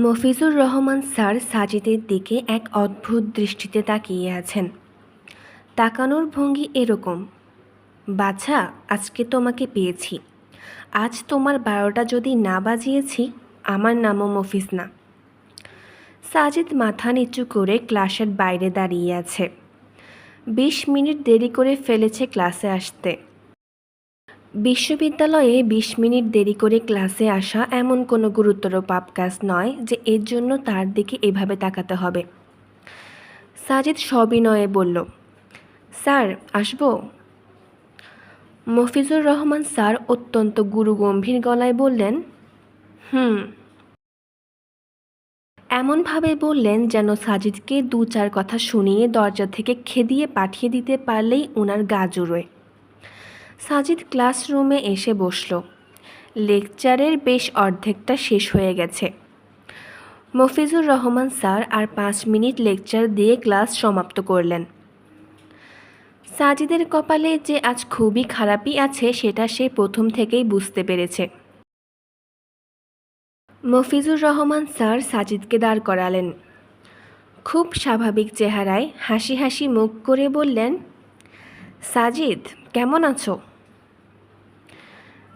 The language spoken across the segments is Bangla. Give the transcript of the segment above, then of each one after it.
মফিজুর রহমান স্যার সাজিদের দিকে এক অদ্ভুত দৃষ্টিতে তাকিয়ে আছেন। তাকানোর ভঙ্গি এরকম, বাছা, আজকে তোমাকে পেয়েছি। আজ তোমার 12টা যদি না বাজিয়েছি, আমার নামও মফিজ না। সাজিদ মাথা নিচু করে ক্লাসের বাইরে দাঁড়িয়ে আছে। 20 মিনিট দেরি করে ফেলেছে ক্লাসে আসতে। বিশ্ববিদ্যালয়ে 20 মিনিট দেরি করে ক্লাসে আসা এমন কোনো গুরুতর পাপ কাজ নয় যে এর জন্য তার দিকে এভাবে তাকাতে হবে। সাজিদ সবিনয়ে বলল, স্যার, আসবো? মফিজুর রহমান স্যার অত্যন্ত গুরুগম্ভীর গলায় বললেন, হুম। এমনভাবে বললেন যেন সাজিদকে 2-4 কথা শুনিয়ে দরজা থেকে খেদিয়ে পাঠিয়ে দিতে পারলেই ওনার গা জুড়োয়। সাজিদ ক্লাসরুমে এসে বসল। লেকচারের বেশ অর্ধেকটা শেষ হয়ে গেছে। মফিজুর রহমান স্যার আর 5 মিনিট লেকচার দিয়ে ক্লাস সমাপ্ত করলেন। সাজিদের কপালে যে আজ খুবই খারাপই আছে সেটা সে প্রথম থেকেই বুঝতে পেরেছে। মফিজুর রহমান স্যার সাজিদকে দাঁড় করালেন। খুব স্বাভাবিক চেহারায় হাসি হাসি মুখ করে বললেন, সাজিদ, কেমন আছো?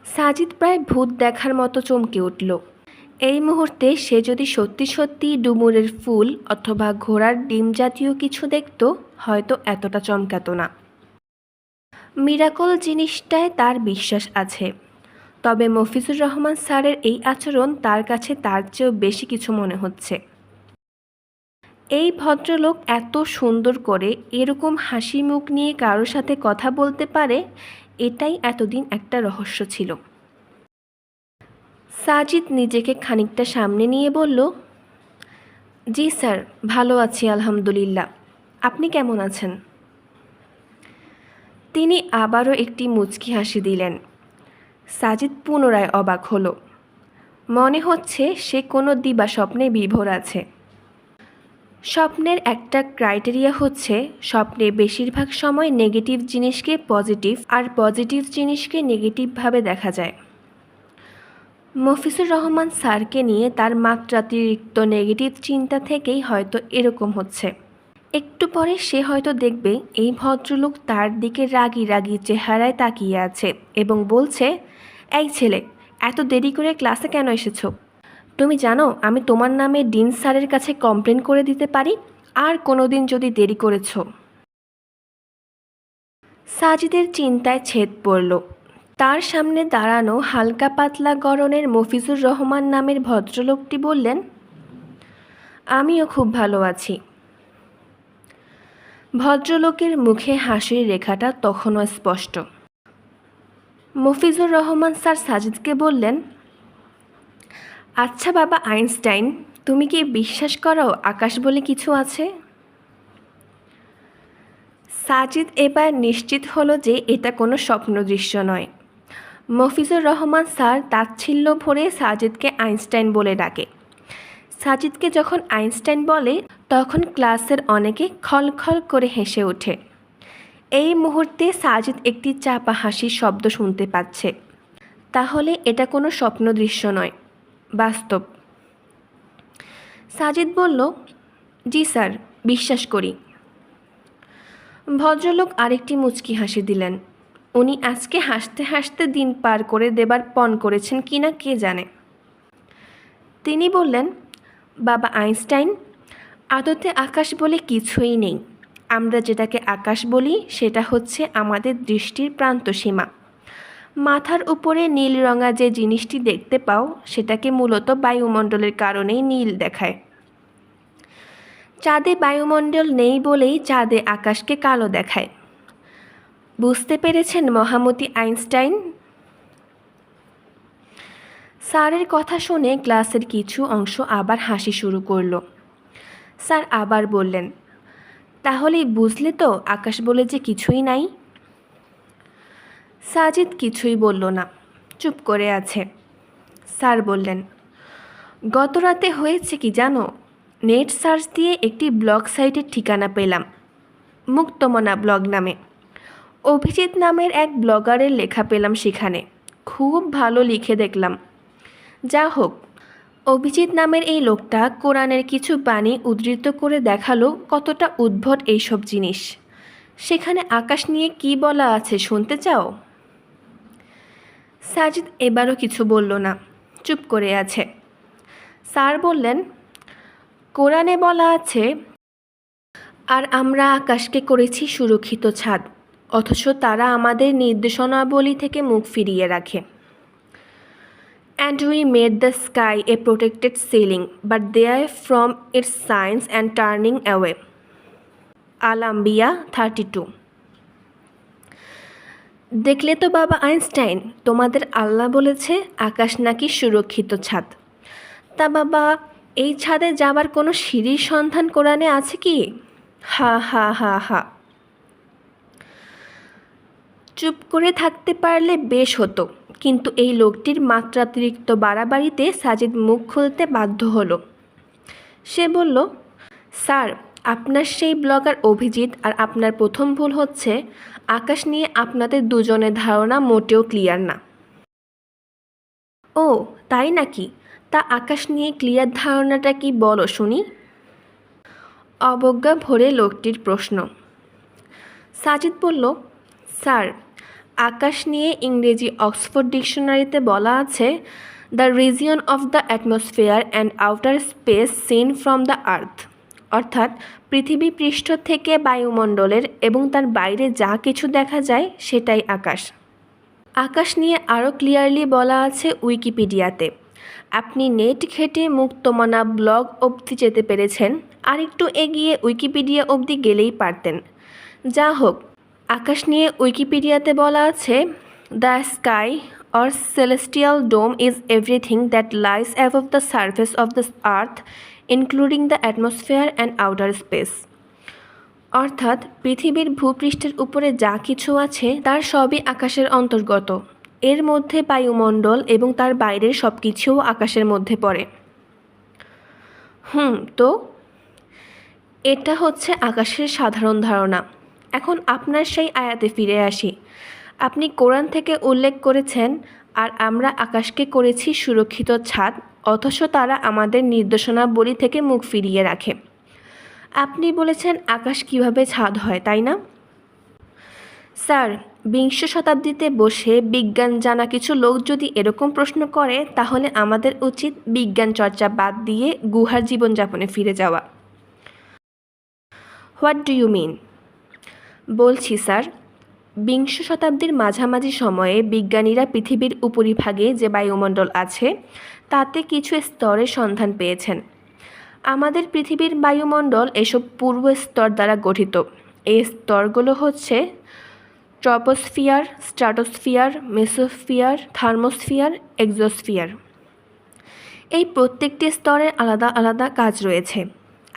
সাজিদ প্রায় ভূত দেখার মতো চমকে উঠল। এই মুহূর্তে সে যদি সত্যি সত্যি ডুমুরের ফুল অথবা ঘোড়ার ডিম জাতীয় কিছু দেখত, হয়তো এতটা চমকাতো না। মিরাকল জিনিসটায় তার বিশ্বাস আছে, তবে মফিজুর রহমান স্যারের এই আচরণ তার কাছে তার চেয়েও বেশি কিছু মনে হচ্ছে। এই ভদ্রলোক এত সুন্দর করে এরকম হাসি মুখ নিয়ে কারোর সাথে কথা বলতে পারে, এটাই এতদিন একটা রহস্য ছিল। সাজিদ নিজেকে খানিকটা সামনে নিয়ে বলল, জি স্যার, ভালো আছি আলহামদুলিল্লাহ। আপনি কেমন আছেন? তিনি আবারও একটি মুচকি হাসি দিলেন। সাজিদ পুনরায় অবাক হলো। মনে হচ্ছে সে কোনো দিবা স্বপ্নে বিভোর আছে। স্বপ্নের একটা ক্রাইটেরিয়া হচ্ছে স্বপ্নে বেশিরভাগ সময় নেগেটিভ জিনিসকে পজিটিভ আর পজিটিভ জিনিসকে নেগেটিভভাবে দেখা যায়। মফিজুর রহমান স্যারকে নিয়ে তার মাত্রাতিরিক্ত নেগেটিভ চিন্তা থেকেই হয়তো এরকম হচ্ছে। একটু পরে সে হয়তো দেখবে এই ভদ্রলোক তার দিকে রাগী রাগী চেহারায় তাকিয়ে আছে এবং বলছে, এই ছেলে, এত দেরি করে ক্লাসে কেন এসেছো? তুমি জানো আমি তোমার নামে ডিন স্যারের কাছে কমপ্লেন করে দিতে পারি আর কোনো দিন যদি দেরি করেছো। সাজিদের চিন্তায় ছেদ পড়ল। তার সামনে দাঁড়ানো হালকা পাতলা গড়নের মফিজুর রহমান নামের ভদ্রলোকটি বললেন, আমিও খুব ভালো আছি। ভদ্রলোকের মুখে হাসির রেখাটা তখনও স্পষ্ট। মফিজুর রহমান স্যার সাজিদকে বললেন, আচ্ছা বাবা আইনস্টাইন, তুমি কি বিশ্বাস করো আকাশ বলে কিছু আছে? সাজিদ এবার নিশ্চিত হলো যে এটা কোনো স্বপ্ন দৃশ্য নয়। মফিজুর রহমান স্যার তাচ্ছিল্য ভরে সাজিদকে আইনস্টাইন বলে ডাকে। সাজিদকে যখন আইনস্টাইন বলে তখন ক্লাসের অনেকে খলখল করে হেসে ওঠে। এই মুহূর্তে সাজিদ একটি চাপা হাসির শব্দ শুনতে পাচ্ছে। তাহলে এটা কোনো স্বপ্ন দৃশ্য নয়, বাস্তব। সাজিদ বলল, জি স্যার, বিশ্বাস করি। ভদ্রলোক আরেকটি মুচকি হাসি দিলেন। উনি আজকে হাসতে হাসতে দিন পার করে দেবার পণ করেছেন কিনা কে জানে। তিনি বললেন, বাবা আইনস্টাইন, আদতে আকাশ বলে কিছুই নেই। আমরা যেটাকে আকাশ বলি সেটা হচ্ছে আমাদের দৃষ্টির প্রান্তসীমা। মাথার উপরে নীল রঙা যে জিনিসটি দেখতে পাও সেটাকে মূলত বায়ুমণ্ডলের কারণেই নীল দেখায়। চাঁদে বায়ুমণ্ডল নেই বলেই চাঁদে আকাশকে কালো দেখায়। বুঝতে পেরেছেন মহামতি আইনস্টাইন? স্যারের কথা শুনে ক্লাসের কিছু অংশ আবার হাসি শুরু করলো। স্যার আবার বললেন, তাহলে বুঝলে তো আকাশ বলে যে কিছুই নাই? সাজিদ কিছুই বলল না, চুপ করে আছে। স্যার বললেন, গত রাতে হয়েছে কি জানো? নেট সার্চ দিয়ে একটি ব্লগ সাইটের ঠিকানা পেলাম, মুক্তমনা ব্লগ নামে। অভিজিৎ নামের এক ব্লগারের লেখা পেলাম সেখানে। খুব ভালো লিখে দেখলাম। যা হোক, অভিজিৎ নামের এই লোকটা কোরআনের কিছু বাণী উদ্ধৃত করে দেখালো কতটা উদ্ভট এইসব জিনিস। সেখানে আকাশ নিয়ে কি বলা আছে শুনতে চাও? সাজিদ এবারও কিছু বলল না, চুপ করে আছে। স্যার বললেন, কোরআনে বলা আছে, আর আমরা আকাশকে করেছি সুরক্ষিত ছাদ, অথচ তারা আমাদের নির্দেশনাবলী থেকে মুখ ফিরিয়ে রাখে। And we made the sky a protected ceiling, but they are from its signs and turning away. Al-Anbiya 32। দেখলে তো বাবা আইনস্টাইন, তোমাদের আল্লাহ বলেছে আকাশ নাকি সুরক্ষিত ছাদ। তা বাবা, এই ছাদে যাবার কোনো সিঁড়ির সন্ধান কোরআনে আছে কি? হা হা হা হা। চুপ করে থাকতে পারলে বেশ হতো, কিন্তু এই লোকটির মাত্রাতিরিক্ত বাড়াবাড়িতে সাজিদ মুখ খুলতে বাধ্য হলো। সে বলল, স্যার, আপনার সেই ব্লগার অভিজিৎ আর আপনার প্রথম ভুল হচ্ছে আকাশ নিয়ে আপনাদের দুজনের ধারণা মোটেও ক্লিয়ার না। ও তাই নাকি? তা আকাশ নিয়ে ক্লিয়ার ধারণাটা কি বলো শুনি। অবজ্ঞা ভরে লোকটির প্রশ্ন। সাজিদ বলল, স্যার, আকাশ নিয়ে ইংরেজি অক্সফোর্ড ডিকশনারিতে বলা আছে, the region of the atmosphere and outer space seen from the earth, অর্থাৎ পৃথিবী পৃষ্ঠ থেকে বায়ুমণ্ডলের এবং তার বাইরে যা কিছু দেখা যায় সেটাই আকাশ। আকাশ নিয়ে আরও ক্লিয়ারলি বলা আছে উইকিপিডিয়াতে। আপনি নেট ঘেঁটে মুক্তমনা ব্লগ অবধি যেতে পেরেছেন, আর একটু এগিয়ে উইকিপিডিয়া অবধি গেলেই পারতেন। যা হোক, আকাশ নিয়ে উইকিপিডিয়াতে বলা আছে, the sky or celestial dome is everything that lies above the surface of the earth including the atmosphere and outer space, অর্থাৎ পৃথিবীর ভূপৃষ্ঠের উপরে যা কিছু আছে তার সবই আকাশের অন্তর্গত। এর মধ্যে বায়ুমণ্ডল এবং তার বাইরের সব কিছুও আকাশের মধ্যে পড়ে। তো এটা হচ্ছে আকাশের সাধারণ ধারণা। এখন আপনার সেই আয়াতে ফিরে আসি। আপনি কোরআন থেকে উল্লেখ করেছেন, আর আমরা আকাশকে করেছি সুরক্ষিত ছাদ, অথচ তারা আমাদের নির্দেশনাবলী থেকে মুখ ফিরিয়ে রাখে। আপনি বলেছেন আকাশ কিভাবে ছাদ হয়, তাই না? স্যার, বিংশ শতাব্দীতে বসে বিজ্ঞান জানা কিছু লোক যদি এরকম প্রশ্ন করে, তাহলে আমাদের উচিত বিজ্ঞান চর্চা বাদ দিয়ে গুহার জীবনযাপনে ফিরে যাওয়া। What do you mean? বলছি স্যার, বিংশ শতাব্দীর মাঝামাঝি সময়ে বিজ্ঞানীরা পৃথিবীর উপরিভাগে যে বায়ুমণ্ডল আছে তাতে কিছু স্তরের সন্ধান পেয়েছেন। আমাদের পৃথিবীর বায়ুমণ্ডল এসব পূর্ব স্তর দ্বারা গঠিত। এই স্তরগুলো হচ্ছে troposphere, stratosphere, mesosphere, thermosphere, exosphere. এই প্রত্যেকটি স্তরের আলাদা আলাদা কাজ রয়েছে।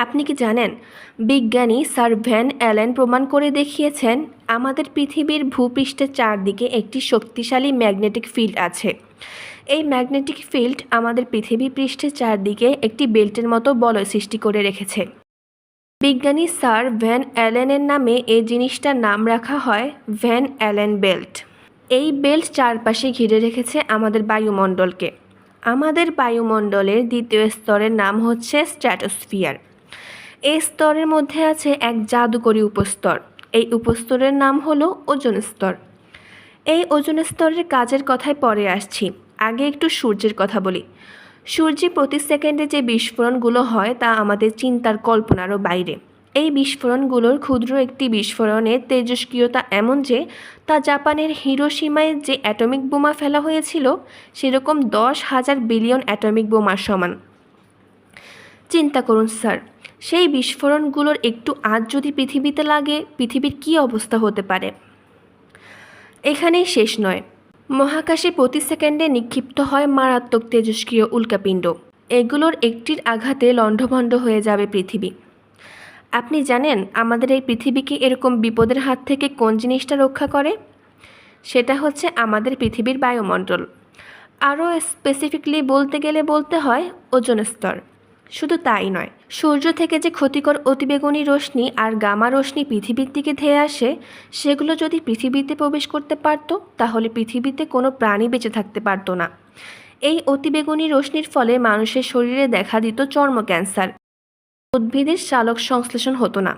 আপনি কি জানেন, বিজ্ঞানী স্যার ভ্যান অ্যালেন প্রমাণ করে দেখিয়েছেন আমাদের পৃথিবীর ভূপৃষ্ঠের চারদিকে একটি শক্তিশালী ম্যাগনেটিক ফিল্ড আছে। এই ম্যাগনেটিক ফিল্ড আমাদের পৃথিবী পৃষ্ঠের চারদিকে একটি বেল্টের মতো বলয় সৃষ্টি করে রেখেছে। বিজ্ঞানী স্যার ভ্যান অ্যালেনের নামে এই জিনিসটার নাম রাখা হয় ভ্যান অ্যালেন বেল্ট। এই বেল্ট চারপাশে ঘিরে রেখেছে আমাদের বায়ুমণ্ডলকে। আমাদের বায়ুমণ্ডলের দ্বিতীয় স্তরের নাম হচ্ছে স্ট্র্যাটোস্ফিয়ার। এই স্তরের মধ্যে আছে এক জাদুকরী উপস্তর। এই উপস্তরের নাম হলো ওজোন স্তর। এই ওজোন স্তরের কাজের কথায় পরে আসছি, আগে একটু সূর্যের কথা বলি। সূর্যে প্রতি সেকেন্ডে যে বিস্ফোরণগুলো হয় তা আমাদের চিন্তার কল্পনারও বাইরে। এই বিস্ফোরণগুলোর ক্ষুদ্র একটি বিস্ফোরণের তেজস্ক্রিয়তা এমন যে তা জাপানের হিরোশিমায় যে অ্যাটমিক বোমা ফেলা হয়েছিল সেরকম 10,000 বিলিয়ন অ্যাটমিক বোমার সমান। চিন্তা করুন স্যার, সেই বিস্ফোরণগুলোর একটু আঁচ যদি পৃথিবীতে লাগে, পৃথিবীর কী অবস্থা হতে পারে। এখানেই শেষ নয়, মহাকাশে প্রতি সেকেন্ডে নিক্ষিপ্ত হয় মারাত্মক তেজস্ক্রিয় উল্কাপিণ্ড। এগুলোর একটির আঘাতে লণ্ডভণ্ড হয়ে যাবে পৃথিবী। আপনি জানেন আমাদের এই পৃথিবীকে এরকম বিপদের হাত থেকে কোন জিনিসটা রক্ষা করে? সেটা হচ্ছে আমাদের পৃথিবীর বায়ুমণ্ডল। আরও স্পেসিফিকলি বলতে গেলে বলতে হয় ওজোন স্তর। শুধু তাই নয়, সূর্য থেকে যে ক্ষতিকর অতিবেগুনি রশ্মি আর গামা রশ্মি পৃথিবীর দিকে ধেয়ে আসে, সেগুলো যদি পৃথিবীতে প্রবেশ করতে পারত তাহলে পৃথিবীতে কোনো প্রাণী বেঁচে থাকতে পারত না। এই অতিবেগুনি রশ্মির ফলে মানুষের শরীরে দেখা দিত চর্ম ক্যান্সার। উদ্ভিদের সালোক সংশ্লেষণ হতো না।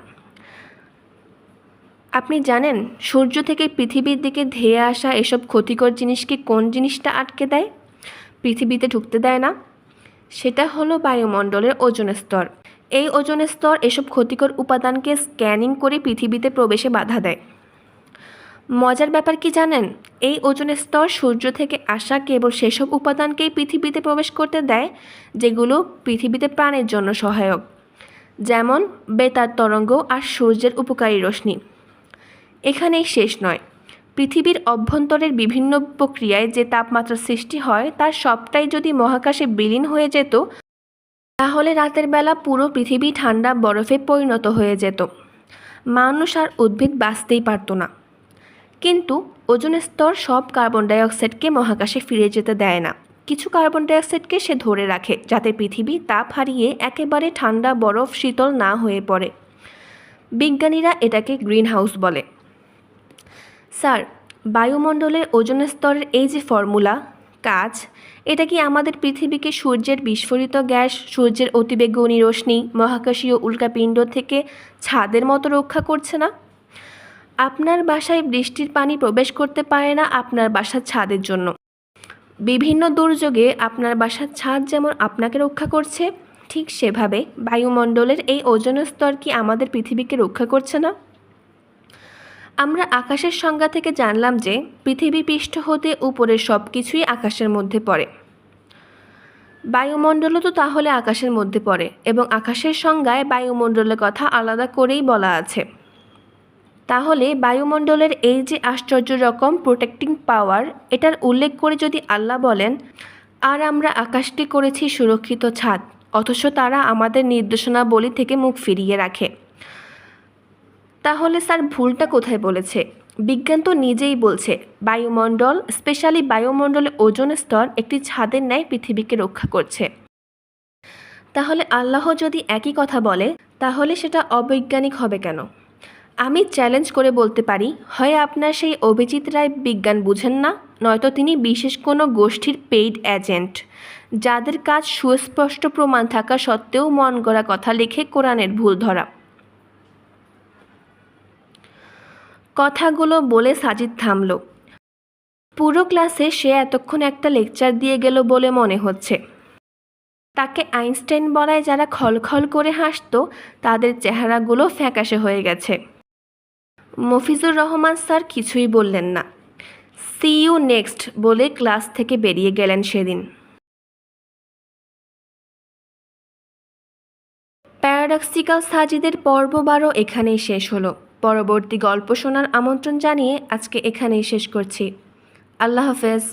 আপনি জানেন সূর্য থেকে পৃথিবীর দিকে ধেয়ে আসা এসব ক্ষতিকর জিনিসকে কোন জিনিসটা আটকে দেয়, পৃথিবীতে ঢুকতে দেয় না? সেটা হলো বায়ুমণ্ডলের ওজোন স্তর। এই ওজোন স্তর এসব ক্ষতিকর উপাদানকে স্ক্যানিং করে পৃথিবীতে প্রবেশে বাধা দেয়। মজার ব্যাপার কি জানেন, এই ওজোন স্তর সূর্য থেকে আসা কেবল সেসব উপাদানকেই পৃথিবীতে প্রবেশ করতে দেয় যেগুলো পৃথিবীতে প্রাণের জন্য সহায়ক, যেমন বেতার তরঙ্গ আর সূর্যের উপকারী রশ্মি। এখানেই শেষ নয়, পৃথিবীর অভ্যন্তরের বিভিন্ন প্রক্রিয়ায় যে তাপমাত্রা সৃষ্টি হয় তার সবটাই যদি মহাকাশে বিলীন হয়ে যেত, তাহলে রাতের বেলা পুরো পৃথিবী ঠান্ডা বরফে পরিণত হয়ে যেত। মানুষ আর উদ্ভিদ বাঁচতেই পারত না। কিন্তু ওজোন স্তর সব কার্বন ডাইঅক্সাইডকে মহাকাশে ফিরে যেতে দেয় না। কিছু কার্বন ডাইঅক্সাইডকে সে ধরে রাখে যাতে পৃথিবী তাপ হারিয়ে একেবারে ঠান্ডা বরফ শীতল না হয়ে পড়ে। বিজ্ঞানীরা এটাকে গ্রিন হাউস বলে। স্যার, বায়ুমণ্ডলের ওজোন স্তরের এই যে ফর্মুলা, কাজ, এটা কি আমাদের পৃথিবীকে সূর্যের বিস্ফোরিত গ্যাস, সূর্যের অতিবেগুনি রশ্মি, মহাকাশীয় উল্কাপিণ্ড থেকে ছাদের মতো রক্ষা করছে না? আপনার বাসায় বৃষ্টির পানি প্রবেশ করতে পারে না আপনার বাসার ছাদের জন্য। বিভিন্ন দুর্যোগে আপনার বাসার ছাদ যেমন আপনাকে রক্ষা করছে, ঠিক সেভাবে বায়ুমণ্ডলের এই ওজোন স্তর কি আমাদের পৃথিবীকে রক্ষা করছে না? আমরা আকাশের সংজ্ঞা থেকে জানলাম যে পৃথিবী পৃষ্ঠ হতে উপরের সব কিছুই আকাশের মধ্যে পড়ে। বায়ুমণ্ডলও তো তাহলে আকাশের মধ্যে পড়ে, এবং আকাশের সংজ্ঞায় বায়ুমণ্ডলের কথা আলাদা করেই বলা আছে। তাহলে বায়ুমণ্ডলের এই যে আশ্চর্য রকম প্রোটেক্টিং পাওয়ার, এটার উল্লেখ করে যদি আল্লাহ বলেন, আর আমরা আকাশকে করেছি সুরক্ষিত ছাদ, অথচ তারা আমাদের নির্দেশনাবলী থেকে মুখ ফিরিয়ে রাখে, তাহলে স্যার ভুলটা কোথায় বলেছে? বিজ্ঞান তো নিজেই বলছে বায়ুমণ্ডল, স্পেশালি বায়ুমণ্ডলে ওজোন স্তর একটি ছাদের ন্যায় পৃথিবীকে রক্ষা করছে। তাহলে আল্লাহ যদি একই কথা বলে, তাহলে সেটা অবৈজ্ঞানিক হবে কেন? আমি চ্যালেঞ্জ করে বলতে পারি, হয় আপনার সেই অভিজিৎ রায় বিজ্ঞান বুঝেন না, নয়তো তিনি বিশেষ কোনো গোষ্ঠীর পেইড এজেন্ট, যাদের কাজ সুস্পষ্ট প্রমাণ থাকা সত্ত্বেও মন গড়া কথা লিখে কোরআনের ভুল ধরা। কথাগুলো বলে সাজিদ থামল। পুরো ক্লাসে সে এতক্ষণ একটা লেকচার দিয়ে গেল বলে মনে হচ্ছে। তাকে আইনস্টাইন বলায় যারা খলখল করে হাসত, তাদের চেহারাগুলো ফ্যাকাশে হয়ে গেছে। মফিজুর রহমান স্যার কিছুই বললেন না। সি ইউ নেক্সট বলে ক্লাস থেকে বেরিয়ে গেলেন সেদিন। প্যারাডক্সিক্যাল সাজিদের পর্ব 12 এখানেই শেষ হলো। পরবর্তী গল্প শোনার আমন্ত্রণ জানিয়ে আজকে এখানেই শেষ করছি। আল্লাহ হাফেজ।